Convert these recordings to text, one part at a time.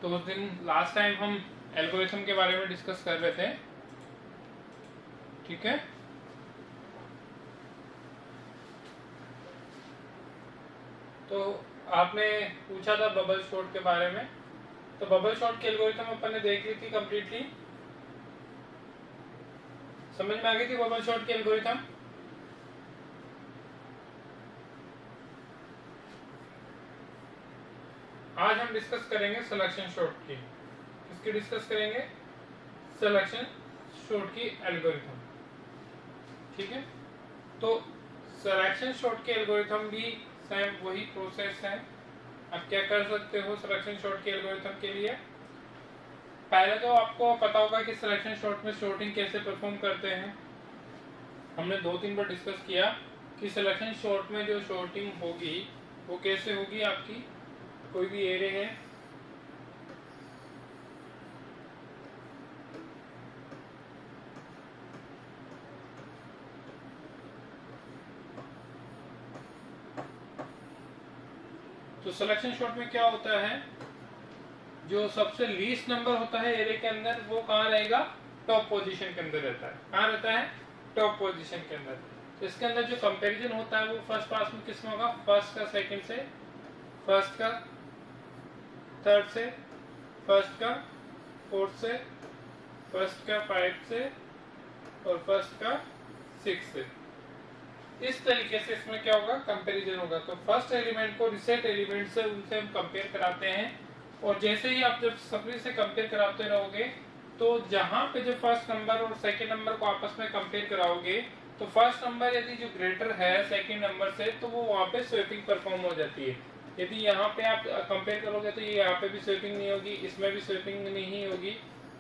तो उस दिन लास्ट टाइम हम एल्गोरिथम के बारे में डिस्कस कर रहे थे, ठीक है। तो आपने पूछा था बबल शॉट के बारे में, तो बबल शॉट की एल्गोरिथम अपन ने देख ली थी कंप्लीटली, समझ में आ गई थी बबल शॉट की एल्गोरिथम। आज हम डिस्कस करेंगे सिलेक्शन शॉट की। किसकी डिस्कस करेंगे? सिलेक्शन शॉट की एल्गोरिथम, ठीक है। तो सिलेक्शन शॉट की एल्गोरिथम भी सेम वही प्रोसेस है। अब क्या कर सकते हो सिलेक्शन शॉट की एल्गोरिथम के लिए? पहले तो आपको पता होगा कि सिलेक्शन शॉट में शॉर्टिंग कैसे परफॉर्म करते हैं। हमने 2-3 बार डिस्कस किया कि सिलेक्शन शॉट में जो शॉर्टिंग होगी वो कैसे होगी। आपकी कोई भी एरे है, तो सिलेक्शन शॉट में क्या होता है, जो सबसे लीस्ट नंबर होता है एरे के अंदर वो कहाँ रहेगा? टॉप पोजीशन के अंदर रहता है। कहाँ रहता है? टॉप पोजीशन के अंदर। तो इसके अंदर जो कंपैरिजन होता है वो फर्स्ट पास में किस में होगा? फर्स्ट का सेकंड से, फर्स्ट का थर्ड से, फर्स्ट का फोर्थ से, फर्स्ट का फाइव से और फर्स्ट का सिक्स से। इस तरीके से इसमें क्या होगा? कंपैरिजन होगा। तो फर्स्ट एलिमेंट को रिसेट एलिमेंट से उनसे हम कंपेयर कराते हैं, और जैसे ही आप जब सप्ली से कंपेयर कराते रहोगे तो जहां पे जो फर्स्ट नंबर और सेकंड नंबर को आपस में कंपेयर कराओगे तो फर्स्ट नंबर यदि जो ग्रेटर है सेकंड नंबर से तो वो वहां पे स्वेपिंग परफॉर्म हो जाती है। यदि यहाँ पे आप कंपेयर करोगे तो ये यहाँ पे भी स्वेपिंग नहीं होगी, इसमें भी स्वेपिंग नहीं होगी,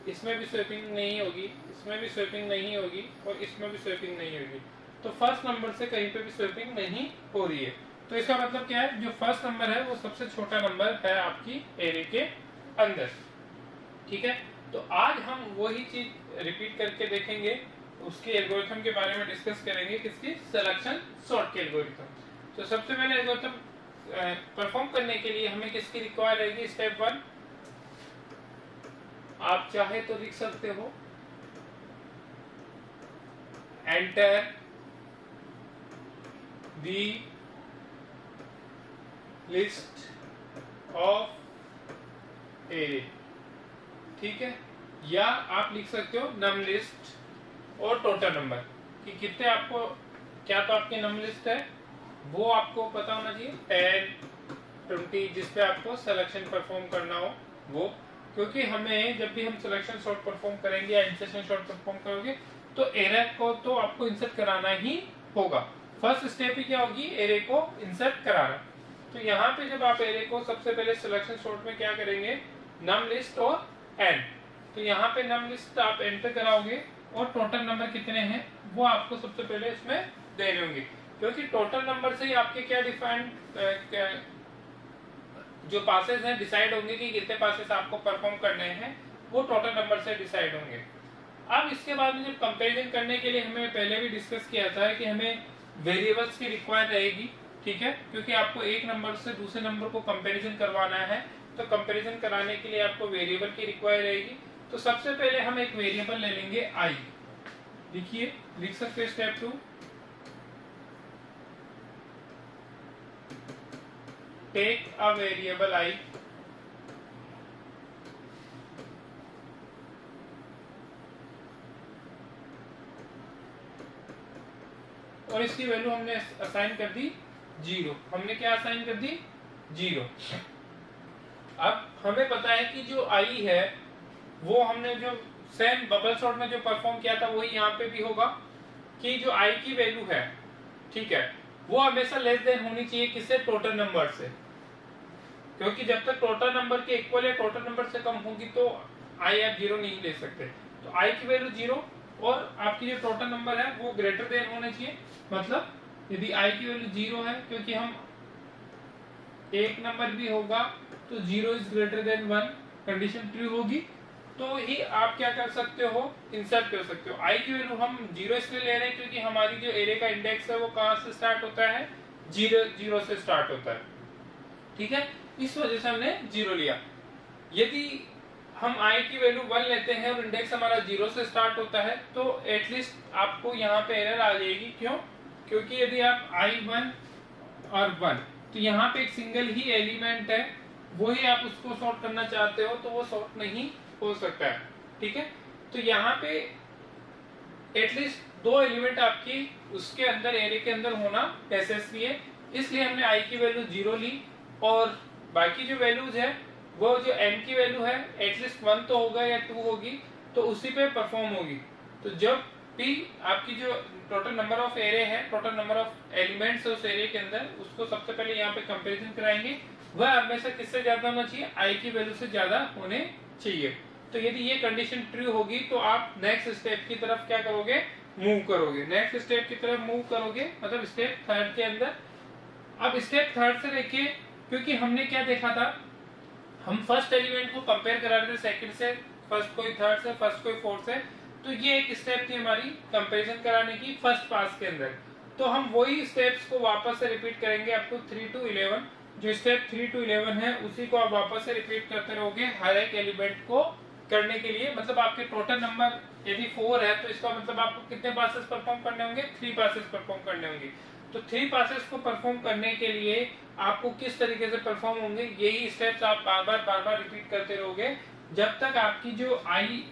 इसमें भी स्वेपिंग नहीं होगी, इसमें भी स्वेपिंग नहीं होगी और इसमें भी स्वेपिंग नहीं होगी। तो फर्स्ट नंबर से कहीं पे भी स्वेपिंग नहीं हो रही है। तो इसका मतलब क्या है? जो फर्स्ट नंबर है वो सबसे छोटा नंबर है आपकी एरे के अंदर, ठीक है। तो आज हम वही चीज रिपीट करके देखेंगे, उसके एल्गोरिथम के बारे में डिस्कस करेंगे। किसकी? सिलेक्शन सॉर्ट के एल्गोरिथम। तो सबसे पहले एल्गोरिथम परफॉर्म करने के लिए हमें किसकी रिक्वायर रहेगी? स्टेप 1 आप चाहे तो लिख सकते हो, enter the list of array, ठीक है। या आप लिख सकते हो नम लिस्ट और टोटल नंबर कि कितने आपको, क्या तो आपकी नम लिस्ट है वो आपको पता होना चाहिए 10, 20 जिस पे आपको सिलेक्शन परफॉर्म करना हो वो, क्योंकि हमें जब भी हम सिलेक्शन शॉट परफॉर्म करेंगे या इंसर्शन शॉट परफॉर्म करोगे तो एरे को तो आपको इंसर्ट कराना ही होगा। फर्स्ट स्टेप ही क्या होगी? एरे को इंसर्ट कराना। तो यहाँ पे जब आप एरे को सबसे पहले सिलेक्शन शॉट में क्या करेंगे? नम लिस्ट और एन। तो यहाँ पे नम लिस्ट आप एंटर कराओगे और टोटल नंबर कितने हैं वो आपको सबसे पहले इसमें देने होंगे, क्योंकि टोटल नंबर से ही आपके क्या डिफाइंड जो पासेस हैं डिसाइड होंगे कि कितने पासेस आपको परफॉर्म करने हैं, वो टोटल नंबर से डिसाइड होंगे। अब इसके बाद में जब कंपैरिजन करने के लिए हमें पहले भी डिस्कस किया था कि हमें वेरिएबल्स की रिक्वायर रहेगी, ठीक है, क्योंकि आपको एक नंबर से दूसरे नंबर को कंपैरिजन करवाना है। तो कंपैरिजन कराने के लिए आपको वेरिएबल की रिक्वायर रहेगी। तो सबसे पहले हम एक वेरिएबल ले लेंगे आई। देखिए लिख सकते हैं स्टेप 2, टेक अ वेरिएबल आई और इसकी वैल्यू हमने असाइन कर दी 0। हमने क्या असाइन कर दी? 0। अब हमें पता है कि जो आई है वो हमने जो सेम बबल शॉट में जो परफॉर्म किया था वही यहाँ पे भी होगा कि जो आई की वैल्यू है, ठीक है, वो हमेशा लेस देन होनी चाहिए किससे? टोटल नंबर से, क्योंकि जब तक टोटल नंबर के इक्वल या टोटल नंबर से कम होगी तो आई आप 0 नहीं ले सकते। तो आई की वैल्यू 0 और आपकी जो टोटल नंबर है वो ग्रेटर देन होने चाहिए। मतलब यदि आई की वैल्यू 0 है, क्योंकि हम एक नंबर भी होगा तो 0 is greater than 1 condition true होगी, तो ही आप क्या कर सकते हो? इंसर्ट कर सकते हो। आई की वैल्यू हम 0 इसलिए ले रहे हैं क्योंकि हमारी जो एरे का इंडेक्स है वो कहां से स्टार्ट होता है? 0 से स्टार्ट होता है, ठीक है, इस वजह से हमने 0 लिया। यदि हम i की वैल्यू 1 लेते हैं और इंडेक्स हमारा 0 से स्टार्ट होता है तो एटलीस्ट आपको यहाँ पे एरर आ जाएगी। क्यों? क्योंकि यदि आप i1 और 1 तो यहाँ पे एक सिंगल ही एलिमेंट है, वही आप उसको सॉर्ट करना चाहते हो तो वो सॉर्ट नहीं हो सकता है। ठीक है, तो यहाँ पे एटलीस्ट 2 एलिमेंट आपकी उसके अंदर एरे के अंदर होना नेसेसरी है, इसलिए हमने i की वैल्यू 0 ली और बाकी जो वैल्यूज है वो जो n की वैल्यू है एटलीस्ट 1 तो होगा या 2 होगी तो उसी पे परफॉर्म होगी। तो जब भी आपकी जो टोटल नंबर ऑफ एरे है, टोटल नंबर ऑफ एलिमेंट्स है उस एरे के अंदर, उसको सबसे पहले यहाँ पे कंपैरिजन कराएंगे, वह हमेशा किससे ज्यादा होना चाहिए? i की वैल्यू से ज्यादा होने चाहिए। तो यदि ये कंडीशन ट्रू होगी तो आप नेक्स्ट स्टेप की तरफ क्या करोगे? मूव करोगे। नेक्स्ट स्टेप की तरफ मूव करोगे मतलब स्टेप थर्ड के अंदर। अब स्टेप थर्ड से देखिए, क्योंकि हमने क्या देखा था, हम फर्स्ट एलिमेंट को कंपेयर करा रहे थे सेकंड से, फर्स्ट कोई थर्ड से, फर्स्ट कोई फोर्थ से, तो ये एक स्टेप थी हमारी कंपैरिजन कराने की फर्स्ट पास के अंदर। तो हम वही स्टेप्स को वापस से रिपीट करेंगे अप टू 3 to 11। जो स्टेप 3 to 11 है उसी को आप वापस से रिपीट करते रहोगे हर एक एलिमेंट को करने के लिए। मतलब आपके टोटल नंबर यदि 4 है तो इसका मतलब आपको कितने पासेस परफॉर्म करने होंगे? 3 पासेस परफॉर्म करने होंगे। तो 3 पासेस को परफॉर्म करने के लिए आपको किस तरीके से परफॉर्म होंगे, यही स्टेप्स आप बार बार रिपीट करते रहोगे जब तक आपकी जो आई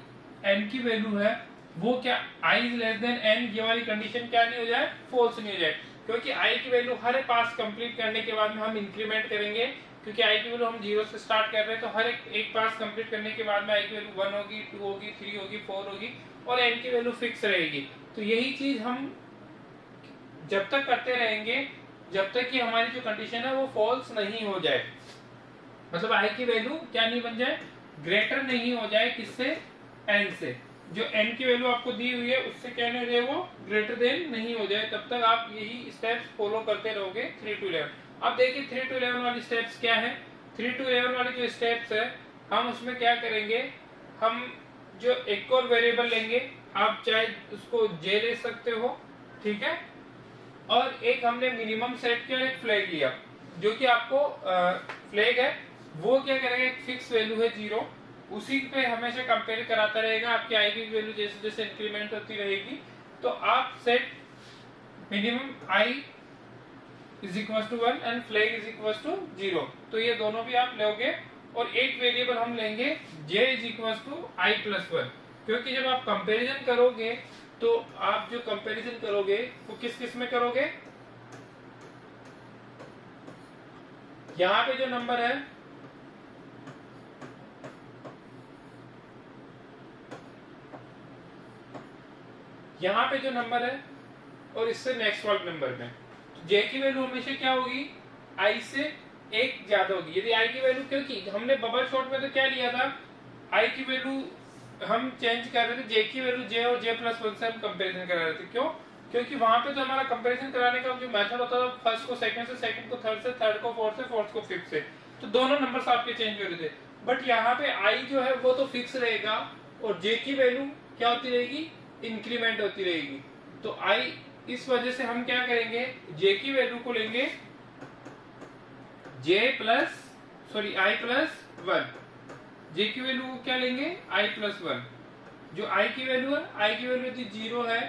एन की वैल्यू है वो क्या i is less then n, ये वाली कंडीशन क्या नहीं हो जाए? फॉल्स नहीं हो जाए। क्योंकि i की वैल्यू हर एक पास कंप्लीट करने के बाद में हम इंक्रीमेंट करेंगे, क्योंकि i की वैल्यू हम 0 से स्टार्ट कर रहे हैं, तो हर एक पास कंप्लीट करने के बाद में i की वैल्यू 1 होगी, 2 होगी, 3 होगी, 4 होगी और n की वैल्यू फिक्स रहेगी। तो यही चीज हम जब तक करते रहेंगे जब तक कि हमारी जो कंडीशन है वो फॉल्स नहीं हो जाए, मतलब i की वैल्यू क्या नहीं बन जाए? ग्रेटर नहीं हो जाए किससे? n से। जो n की वैल्यू आपको दी हुई है उससे क्या नहीं हो जाए? वो ग्रेटर देन नहीं हो जाए। तब तक आप यही स्टेप्स फॉलो करते रहोगे 3 to 11। अब देखिए 3 to 11 वाली स्टेप्स क्या है। 3 to 11 वाली जो स्टेप्स है हम उसमें क्या करेंगे, हम जो एक और वेरिएबल लेंगे, आप चाहे उसको j ले सकते हो, ठीक है, और एक हमने मिनिमम सेट किया और एक फ्लैग लिया। जो कि आपको फ्लैग है वो क्या करेगा? एक फिक्स वैल्यू है 0, उसी पे हमेशा कंपेयर कराता रहेगा। आपकी आई की वैल्यू जैसे जैसे इंक्रीमेंट होती रहेगी तो आप set minimum I is equal to 1 and flag is equal to 0, तो ये दोनों भी आप लोगे। और एक वेरिएबल हम लेंगे j is equal to I plus 1, क्योंकि जब आप कंपेरिजन करोगे तो आप जो कंपेरिजन करोगे वो किस किस में करोगे? यहाँ पे जो नंबर है यहाँ पे जो नंबर है और इससे नेक्स्ट वाले नंबर में, तो j की वैल्यू हमेशा क्या होगी? i से एक ज्यादा होगी। यदि i की वैल्यू, क्योंकि हमने बबल शॉट में तो क्या लिया था, i की वैल्यू हम चेंज कर रहे थे, j की वैल्यू j और j प्लस 1 से हम कंपेरिजन करा रहे थे। क्यों? क्योंकि वहां पे तो हमारा कंपेरिजन कराने का जो मेथड होता था, फर्स्ट को सेकंड से, सेकंड को थर्ड से, थर्ड को फोर्थ से, फोर्थ को फिफ्थ से, तो दोनों नंबर्स आपके चेंज हो रहे थे। बट यहाँ पे i जो है वो तो फिक्स रहेगा और j की वैल्यू क्या होती रहेगी? इंक्रीमेंट होती रहेगी। तो i, इस वजह से हम क्या करेंगे, j की वैल्यू को लेंगे i प्लस 1, j की वैल्यू को क्या लेंगे? i plus 1। जो i की वैल्यू है, i की वैल्यू यदि 0 है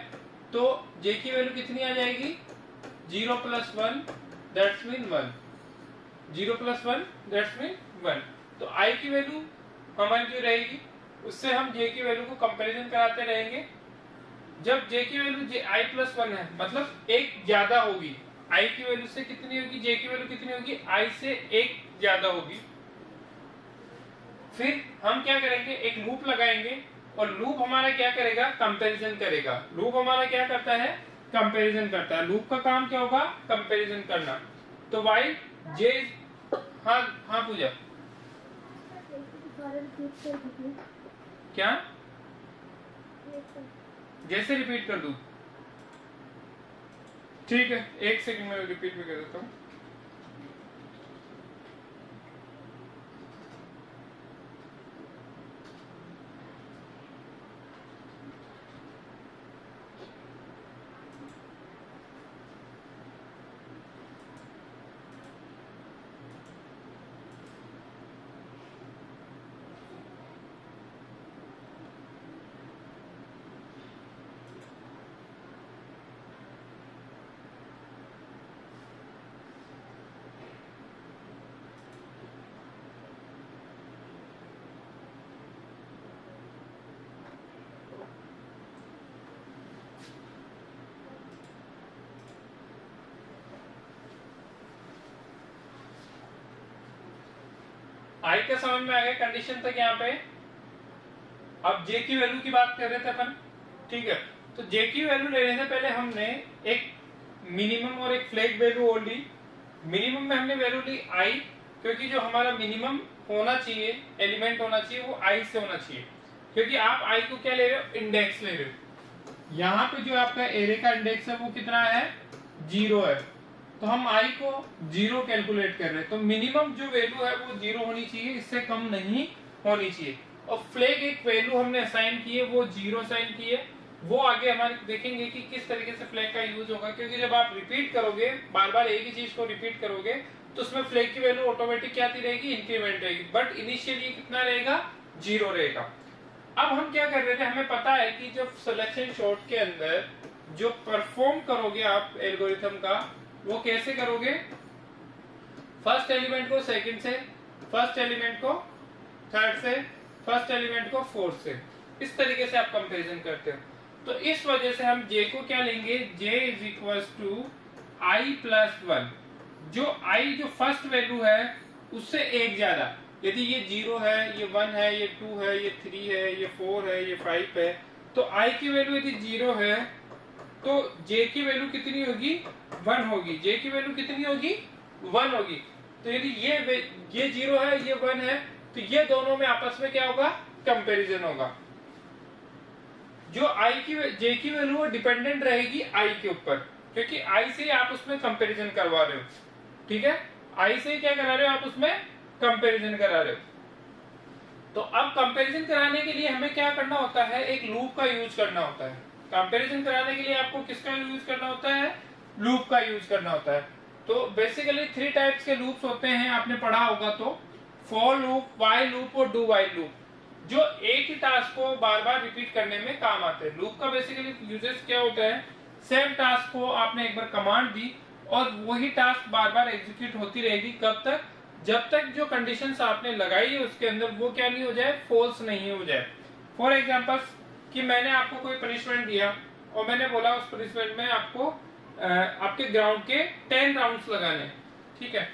तो j की वैल्यू कितनी आ जाएगी? 0 plus 1 that's mean 1, 0 plus 1 that's mean 1। तो i की वैल्यू हमारी जो रहेगी उससे हम j की वैल्यू को कंपैरिजन कराते रहेंगे। जब j की वैल्यू i प्लस 1 है मतलब एक ज्यादा होगी, i की वैल्यू से कितनी होगी? j की वैल्यू कितनी होगी? i से एक ज्यादा होगी। फिर हम क्या करेंगे? एक लूप लगाएंगे और लूप हमारा क्या करेगा? कंपैरिजन करेगा। लूप हमारा क्या करता है? कंपैरिजन करता है। लूप का काम क्या होगा? कंपैरिजन करना। तो वाई j, हाँ हाँ पूजा, क्या जैसे रिपीट कर दूं? ठीक है, एक सेकंड में रिपीट भी कर देता हूं। आई का समझ में आ गया कंडीशन तक यहाँ पे। अब जे की वैल्यू की बात कर रहे थे अपन, ठीक है। तो जे की वैल्यू लेने से पहले हमने एक मिनिमम और एक फ्लैग वैल्यू और ली। मिनिमम में हमने वैल्यू ली आई, क्योंकि जो हमारा मिनिमम होना चाहिए, एलिमेंट होना चाहिए, वो आई से होना चाहिए, क्योंकि आप आई को क्या ले रहे हो, इंडेक्स ले रहे हो। यहाँ पे जो आपका एरे का इंडेक्स है वो कितना है, 0 है, तो हम आई को 0 कैलकुलेट कर रहे हैं। तो मिनिमम जो वैल्यू है वो 0 होनी चाहिए, इससे कम नहीं होनी चाहिए। और फ्लैग एक वैल्यू हमने असाइन की है, वो 0 असाइन की है। वो आगे हमारे देखेंगे कि किस तरीके से फ्लैग का यूज होगा, क्योंकि जब आप रिपीट करोगे, बार बार एक ही चीज को रिपीट करोगे, तो उसमें फ्लैग की वैल्यू ऑटोमेटिक क्या आती रहेगी, इंक्रीमेंट रहेगी। बट इनिशियली कितना रहेगा, 0 रहेगा। अब हम क्या कर रहे थे, हमें पता है कि जब सिलेक्शन शॉर्ट के अंदर जो परफॉर्म करोगे आप एल्गोरिथम का, वो कैसे करोगे, फर्स्ट एलिमेंट को सेकंड से, फर्स्ट एलिमेंट को थर्ड से, फर्स्ट एलिमेंट को फोर्थ से, इस तरीके से आप कंपैरिजन करते हो। तो इस वजह से हम j को क्या लेंगे, j is equal to I plus 1। जो i जो फर्स्ट वैल्यू है उससे एक ज्यादा, यदि ये 0 है, ये 1 है, ये 2 है, ये 3 है, ये 4 है, ये 5 है, तो i की वैल्यू यदि 0 है तो j की वैल्यू कितनी होगी, 1 होगी। j की वैल्यू कितनी होगी, 1 होगी। तो यदि ये 0 है, ये 1 है, तो ये दोनों में आपस में क्या होगा, कंपैरिजन होगा। जो j की वैल्यू है डिपेंडेंट रहेगी i के ऊपर, क्योंकि i से आप उसमें कंपैरिजन करवा रहे हो, ठीक है। i से क्या करा रहे हो, आप उसमें कंपैरिजन करा रहे हो। तो अब कंपैरिजन कराने के लिए हमें क्या करना होता है, एक लूप का यूज करना होता है। कंपैरिजन कराने के लिए आपको किसका यूज करना होता है, लूप का यूज करना होता है। तो बेसिकली 3 टाइप्स के लूप्स होते हैं, आपने पढ़ा होगा। तो फॉर लूप, व्हाइल लूप और डू व्हाइल लूप, जो एक ही टास्क को बार बार रिपीट करने में काम आते हैं। लूप का बेसिकली यूजेस क्या होता है, सेम टास्क को आपने एक बार कमांड दी और वही टास्क बार बार एग्जीक्यूट होती रहेगी, कब तक, जब तक जो कंडीशंस आपने लगाई है उसके अंदर वो क्या नहीं हो जाए, फॉल्स नहीं हो जाए। फॉर एग्जांपल कि मैंने आपको कोई पनिशमेंट दिया और मैंने बोला उस पनिशमेंट में आपको आपके ग्राउंड के 10 राउंड्स लगाने, ठीक है।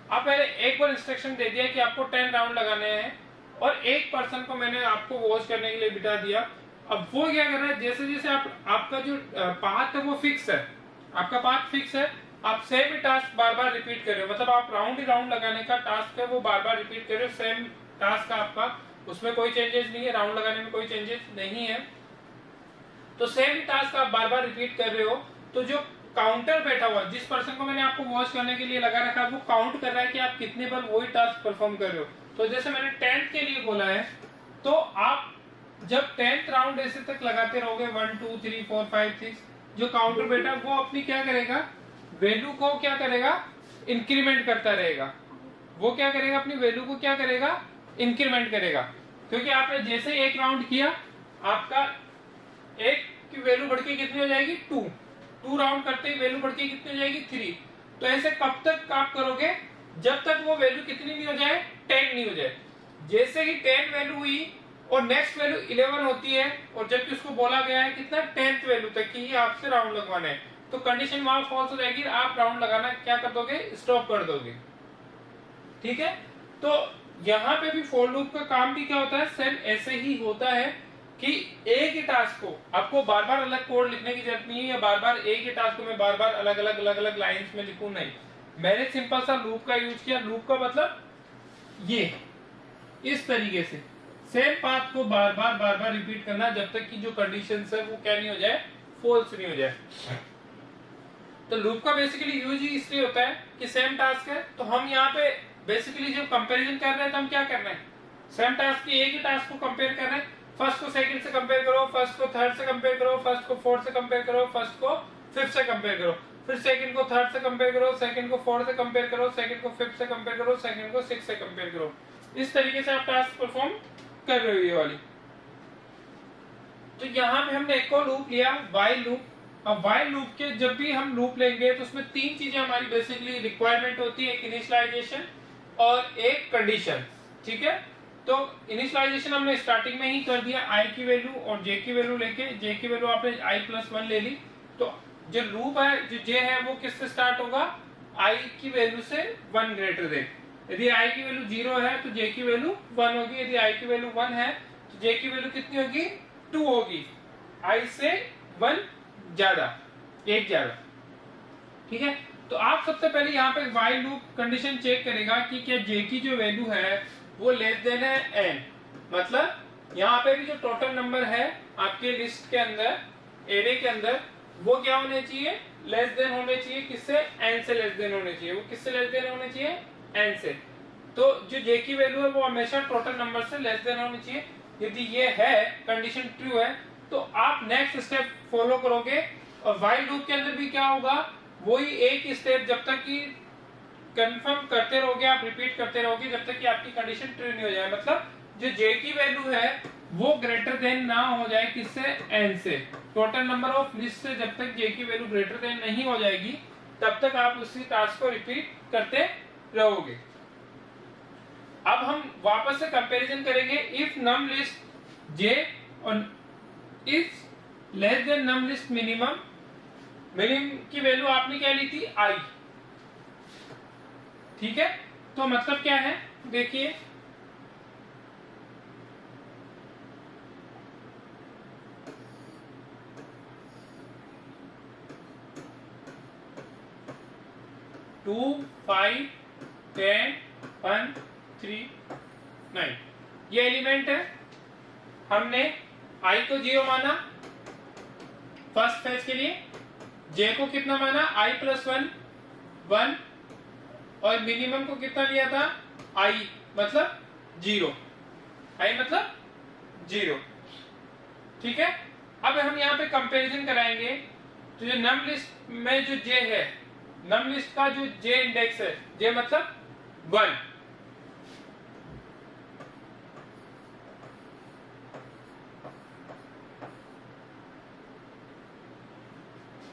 अब मैंने एक बार इंस्ट्रक्शन दे दिया कि आपको 10 राउंड लगाने हैं, और एक पर्सन को मैंने आपको वॉच करने के लिए बिठा दिया। अब वो क्या कर रहा है, जैसे जैसे आपका जो पाथ है वो फिक्स है, आपका पाथ फिक्स है, आप सेम ही टास्क बार बार रिपीट कर रहे हो, मतलब आप राउंड ही राउंड लगाने का टास्क है वो बार बार रिपीट कर रहे हो, सेम टास्क आपका, उसमें कोई चेंजेस नहीं है, राउंड लगाने में कोई चेंजेस नहीं है। तो सेम ही टास्क आप बार बार रिपीट कर रहे हो, तो जो काउंटर बैठा हुआ, जिस पर्सन को मैंने आपको वॉच करने के लिए लगा रखा, वो काउंट कर रहा है कि आप कितने बार वही टास्क परफॉर्म कर रहे हो। तो जैसे मैंने 10th के लिए बोला है, तो आप जब 10th राउंड ऐसे तक लगाते रहोगे, 1 2 3 4 5 6, जो काउंटर बैठा वो अपनी क्या करेगा, वैल्यू को क्या करेगा, इंक्रीमेंट करता रहेगा। वो क्या करेगा, अपनी वैल्यू को क्या करेगा, इंक्रीमेंट करेगा, क्योंकि आपने जैसे एक राउंड किया, आपका एक की वैल्यू बढ़ के कितनी हो जाएगी, 2 राउंड करते ही वैल्यू बढ़ के कितनी हो जाएगी, 3। तो ऐसे कब तक आप करोगे, जब तक वो वैल्यू कितनी नहीं हो जाए, 10 नहीं हो जाए। जैसे ही 10 वैल्यू हुई और नेक्स्ट वैल्यू 11 होती है, और जबकि उसको बोला गया है कितना, 10th वैल्यू तक ही आपसे राउंड लगवाना है, तो कंडीशन वहां फॉल्स हो जाएगी, आप राउंड लगाना क्या कर दोगे, स्टॉप कर दोगे, ठीक है। तो यहाँ पे भी फॉर लूप का काम भी क्या होता है, सेम ऐसे ही होता है कि एक ही टास्क को आपको बार बार अलग कोड लिखने की जरूरत नहीं है, या बार बार एक ही टास्क को मैं बार बार अलग अलग लाइंस में लिखूं, नहीं। मैंने सिंपल सा लूप का यूज किया। लूप का मतलब ये इस तरीके से सेम पाथ को बार बार रिपीट करना, जब तक कि जो कंडीशंस है वो क्या नहीं हो जाए, फॉल्स नहीं हो जाए। तो लूप का बेसिकली यूज ही इसलिए होता है कि सेम टास्क है, तो हम यहाँ पे बेसिकली जब कंपैरिजन कर रहे हैं तो हम क्या कर रहे हैं, सेम टास्क की एक ही टास्क को कंपेयर कर रहे हैं। फर्स्ट को सेकंड से कंपेयर करो, फर्स्ट को थर्ड से कंपेयर करो, फर्स्ट को फोर्थ से कंपेयर करो, फर्स्ट को फिफ्थ से कंपेयर करो, फिर सेकंड को थर्ड से कंपेयर करो, सेकंड को फोर्थ से कंपेयर करो, सेकंड को फिफ्थ से कंपेयर करो, सेकंड को सिक्स्थ से कंपेयर करो। इस तरीके से आप टास्क परफॉर्म कर रहे हो ये वाली। तो यहाँ पे हमने एक और लूप लिया, व्हाइल लूप। अब व्हाइल लूप के जब भी हम लूप लेंगे तो उसमें 3 चीजें हमारी बेसिकली रिक्वायरमेंट होती है, एक इनिशियलाइजेशन और एक कंडीशन, ठीक है। तो इनिशियलाइजेशन हमने स्टार्टिंग में ही कर दिया, i की वैल्यू और j की वैल्यू लेके, j की वैल्यू आपने i+1 ले ली। तो जो लूप है, जो j है, वो किससे स्टार्ट होगा, i की वैल्यू से 1 ग्रेटर देन, यदि i की वैल्यू 0 है तो j की वैल्यू 1 होगी, यदि i की वैल्यू 1 है तो j की वैल्यू कितनी होगी 2 होगी, i से 1 ज्यादा, 1 ज्यादा। ठीक है, तो आप सबसे पहले यहाँ पे while लूप कंडीशन चेक करेगा कि क्या j की जो वैल्यू है वो लेस देन है n, मतलब यहाँ पे भी जो टोटल नंबर है आपके लिस्ट के अंदर, एरे के अंदर, वो क्या होने चाहिए, लेस देन होने चाहिए, किससे, n से लेस देन होने चाहिए। वो किससे लेस देन होने चाहिए, n से। तो जो j की वैल्यू है वो हमेशा टोटल नंबर से लेस देन होनी चाहिए। यदि ये है कंडीशन ट्रू है तो आप नेक्स्ट स्टेप फॉलो करोगे, और while लूप के अंदर भी क्या होगा, वही एक स्टेप जब तक कि कंफर्म करते रहोगे, आप रिपीट करते रहोगे जब तक कि आपकी कंडीशन ट्रू नहीं हो जाए, मतलब जो j की वैल्यू है वो ग्रेटर देन ना हो जाए किससे, n से। टोटल नंबर ऑफ लिस्ट से जब तक j की वैल्यू ग्रेटर देन नहीं हो जाएगी तब तक आप उसी टास्क को रिपीट करते रहोगे। अब हम वापस से कंपैरिजन करेंगे, इफ नम लिस्ट j और is less than num list minimum, minimum की वैल्यू आपने क्या ली थी, i। ठीक है, तो मतलब क्या है, देखिए 2, 5, 10, 1, 3, 9 ये एलिमेंट है। हमने i को 0 माना फर्स्ट फेज के लिए, j को कितना माना, i + 1 1, और मिनिमम को कितना लिया था, i मतलब 0, i मतलब 0। ठीक है, अब हम यहाँ पे कंपैरिजन कराएंगे, तो जो नम लिस्ट में जो j है, नम लिस्ट का जो j इंडेक्स है, j मतलब 1,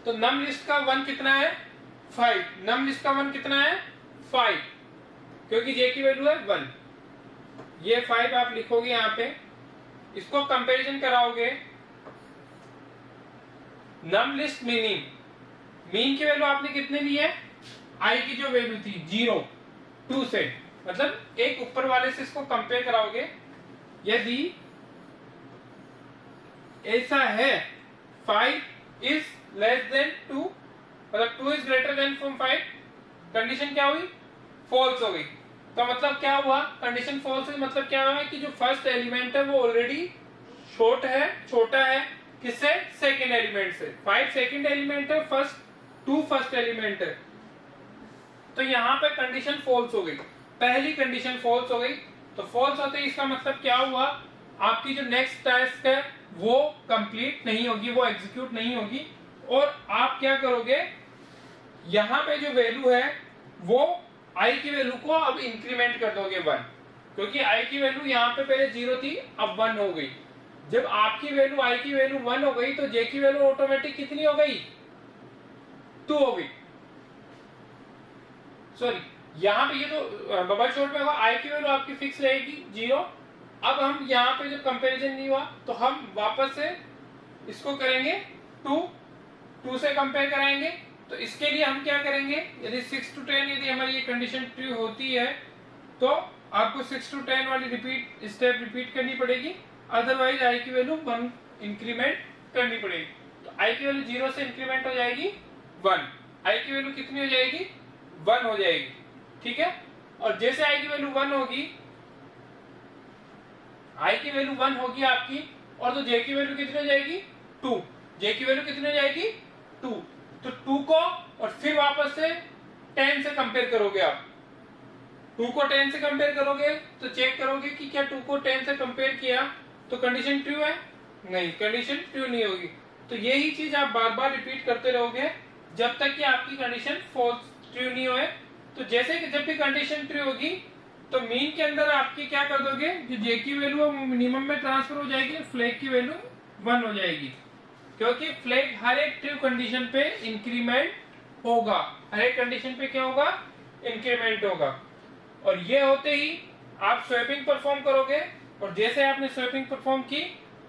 तो नम लिस्ट का 1 कितना है, 5, नम लिस्ट का 1 कितना है, 5, क्योंकि j की वैल्यू है 1, ये 5 आप लिखोगे यहाँ पे, इसको कंपैरिजन कराओगे नम लिस्ट मीनिंग, मीन की वैल्यू आपने कितने ली है, i की जो वैल्यू थी 0, 2 से, मतलब एक ऊपर वाले से इसको कंपेयर कराओगे। यदि ऐसा है 5 इज लेस देन 2, मतलब 2 is greater than from 5, condition क्या हुई, फॉल्स हो गई। तो मतलब क्या हुआ, कंडीशन फॉल्स हुई, मतलब क्या हुआ कि जो फर्स्ट एलिमेंट है वो ऑलरेडी छोटा है किससे, सेकंड एलिमेंट से। 5 सेकंड एलिमेंट है, 2 फर्स्ट एलिमेंट है, तो यहाँ पे कंडीशन फॉल्स हो गई, पहली कंडीशन फॉल्स हो गई। तो फॉल्स होते ही इसका मतलब क्या हुआ, आपकी जो नेक्स्ट टास्क है वो कंप्लीट नहीं होगी, वो एग्जीक्यूट नहीं होगी, और आप क्या करोगे, यहाँ पे जो वैल्यू है वो i की वैल्यू को अब इंक्रीमेंट कर दोगे 1, क्योंकि i की वैल्यू यहाँ पे पहले 0 थी, अब 1 हो गई। जब आपकी वैल्यू i की वैल्यू 1 हो गई तो j की वैल्यू ऑटोमेटिक कितनी हो गई, 2 हो गई। सॉरी, यहाँ पे ये तो बबल शॉट में होगा, i की वैल्यू आपकी फिक्स रहेगी 0। अब हम यहाँ पे जब कंपैरिजन नहीं हुआ तो हम वापस से इसको करेंगे 2 से कंपेयर कराएंगे। तो इसके लिए हम क्या करेंगे, यदि 6 to 10 यदि हमारी ये कंडीशन ट्रू होती है तो आपको 6 to 10 वाली स्टेप रिपीट करनी पड़ेगी, अदरवाइज i की वैल्यू 1 इंक्रीमेंट करनी पड़ेगी। तो i की वैल्यू 0 से इंक्रीमेंट हो जाएगी 1, i की वैल्यू कितनी हो जाएगी, 1 हो जाएगी। ठीक है, और जैसे i की वैल्यू 1 होगी, i की वैल्यू 1 होगी आपकी, और तो j की वैल्यू कितनी हो जाएगी, 2, j की वैल्यू कितनी हो जाएगी, 2। तो 2 को और फिर वापस से 10 से कंपेयर करोगे, आप 2 को 10 से कंपेयर करोगे तो चेक करोगे कि क्या 2 को 10 से कंपेयर किया तो कंडीशन ट्रू है, नहीं, कंडीशन ट्रू नहीं होगी। तो यही चीज आप बार बार रिपीट करते रहोगे जब तक कि आपकी कंडीशन फॉल्स ट्रू नहीं होए। तो जैसे कि जब भी कंडीशन ट्रू होगी तो मीन के अंदर आपकी क्या कर दोगे, जो j की वैल्यू है वो मिनिमम में ट्रांसफर हो जाएगी, फ्लैग की वैल्यू 1 हो जाएगी, क्योंकि फ्लैग हर एक ट्रू कंडीशन पे इंक्रीमेंट होगा, हर एक कंडीशन पे क्या होगा, इंक्रीमेंट होगा। और ये होते ही आप स्वैपिंग परफॉर्म करोगे, और जैसे आपने स्वैपिंग परफॉर्म की,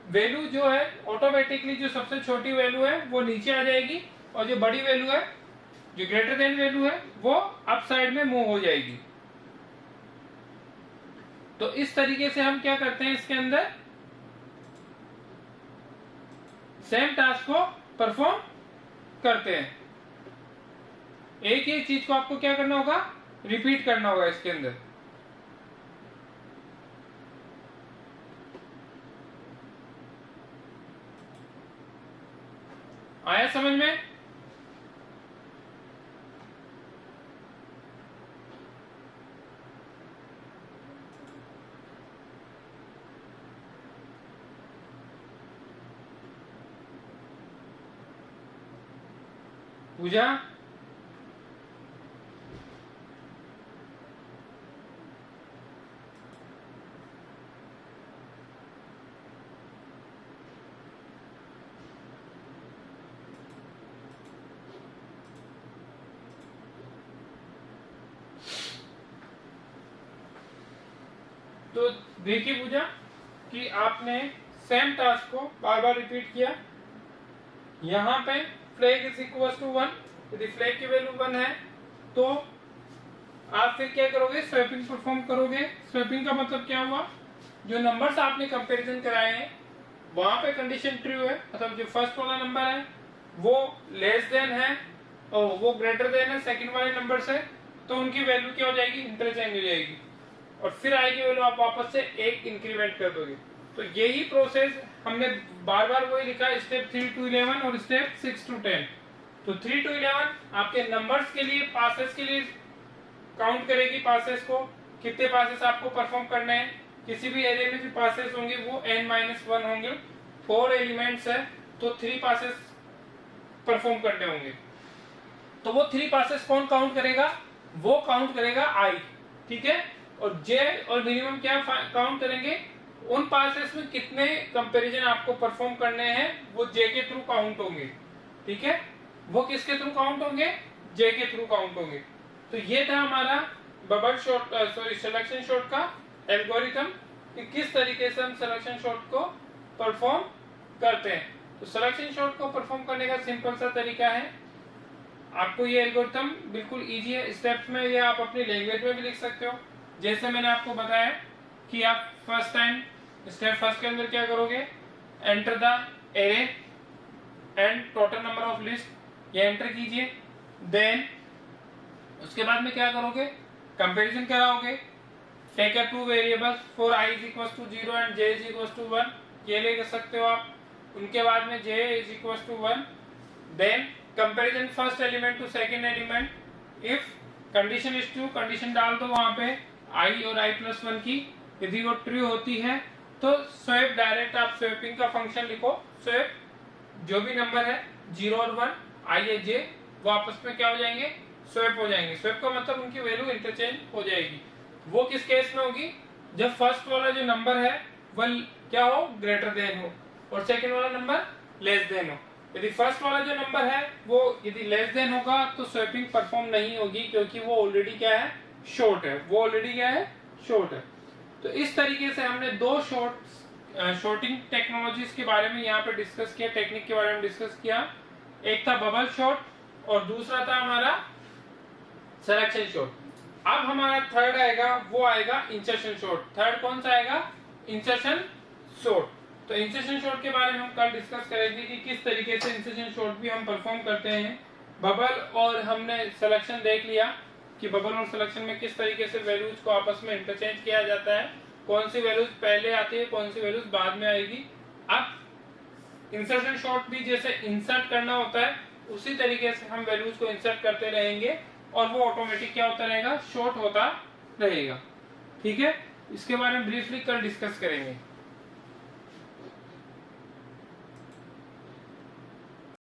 वैल्यू जो है ऑटोमेटिकली जो सबसे छोटी वैल्यू है वो नीचे आ जाएगी, और जो बड़ी वैल्यू है, जो ग्रेटर देन वैल्यू है, वो अप साइड में मूव हो जाएगी। तो इस तरीके से हम क्या करते हैं, इसके अंदर सेम टास्क को परफॉर्म करते हैं। एक ही चीज को आपको क्या करना होगा, रिपीट करना होगा इसके अंदर। आया समझ में? पूजा, तो देखिए पूजा कि आपने सेम टास्क को बार बार रिपीट किया। यहाँ पे फ्लैग इज इक्वल टू 1, यदि फ्लैग की वैल्यू 1 है तो आप फिर क्या करोगे, स्वैपिंग परफॉर्म करोगे। स्वैपिंग का मतलब क्या हुआ, जो नंबर्स आपने कंपैरिजन कराए हैं वहां पे कंडीशन ट्रू है, मतलब जो फर्स्ट वाला नंबर है वो लेस देन है और वो ग्रेटर देन है सेकंड वाले नंबर से, तो उनकी वैल्यू क्या हो जाएगी, इंटरचेंज हो जाएगी और फिर आएगी वैल्यू, आप वापस से एक इंक्रीमेंट कर दोगे। तो यही प्रोसेस हमने बार बार वही लिखा, स्टेप 3 to 11 और स्टेप 6 to 10। तो 3 to 11 आपके नंबर्स के लिए, पासेस के लिए काउंट करेगी, पासेस को कितने पासेस आपको परफॉर्म करने हैं। किसी भी एरिया में जो पासेस होंगे वो n-1 होंगे, 4 एलिमेंट्स है तो 3 पासेस परफॉर्म करने होंगे। तो वो 3 पासेस कौन काउंट करेगा, वो काउंट करेगा I, ठीक है। और J और मिनिमम क्या काउंट करेंगे, उन पासेस में कितने कंपैरिजन आपको परफॉर्म करने हैं वो J के थ्रू काउंट होंगे, ठीक है। वो किसके थ्रू काउंट होंगे, J के थ्रू काउंट होंगे। तो ये था हमारा bubble shot, sorry selection shot का एल्गोरिथम, कि किस तरीके से हम सिलेक्शन शॉट को परफॉर्म करते हैं। तो सिलेक्शन शॉट को परफॉर्म करने का सिंपल सा तरीका है, आपको ये एल्गोरिथम बिल्कुल इजी है, स्टेप्स में या आप अपनी लैंग्वेज में भी लिख सकते हो। जैसे मैंने आपको बताया कि आप फर्स्ट टाइम स्टेप फर्स्ट के अंदर क्या करोगे, enter the array and total number of list, ये एंटर कीजिए। देन उसके बाद में क्या करोगे, कंपैरिजन कराओगे, take a two variables for i is equal to 0 and j is equal to 1, ये ले सकते हो आप। उनके बाद में j is equal to 1, then comparison first element to second element, if condition is true condition डाल दो वहां पे i और i+1 की, यदि वो ट्रू होती है तो स्वैप, डायरेक्ट आप स्वैपिंग का फंक्शन लिखो, स्वैप जो भी नंबर है 0 और 1 i या j वो आपस में क्या हो जाएंगे, स्वैप हो जाएंगे। स्वैप का मतलब उनकी वैल्यू इंटरचेंज हो जाएगी। वो किस केस में होगी, जब फर्स्ट वाला जो नंबर है वह क्या हो, ग्रेटर देन हो और सेकंड वाला नंबर लेस देन हो। यदि फर्स्ट वाला जो नंबर है वो यदि लेस देन होगा तो स्वैपिंग परफॉर्म नहीं होगी, क्योंकि वो ऑलरेडी क्या है, शॉर्ट है, वो ऑलरेडी क्या है, शॉर्ट है। तो इस तरीके से हमने दो शॉर्टिंग टेक्नोलॉजीज के बारे में यहाँ पे डिस्कस किया, टेक्निक के बारे में डिस्कस किया। एक था बबल शॉर्ट और दूसरा था हमारा सिलेक्शन शॉर्ट। अब हमारा थर्ड आएगा, वो आएगा इंसर्शन शॉर्ट। थर्ड कौन सा आएगा, इंसर्शन शॉर्ट। तो इंसर्शन शॉर्ट के बारे में हम कल डिस्कस करेंगे कि किस तरीके से इंसर्शन शॉर्ट भी हम परफॉर्म करते हैं। बबल और हमने सिलेक्शन देख लिया कि बबल और सिलेक्शन में किस तरीके से वैल्यूज को आपस में इंटरचेंज किया जाता है, कौन सी वैल्यूज पहले आती है, कौन सी वैल्यूज बाद में आएगी। अब इंसर्शन शॉर्ट भी जैसे इंसर्ट करना होता है उसी तरीके से हम वैल्यूज को इंसर्ट करते रहेंगे और वो ऑटोमेटिक क्या होता रहेगा, शॉर्ट होता रहेगा। ठीक है, इसके बारे में ब्रीफली कल डिस्कस करेंगे।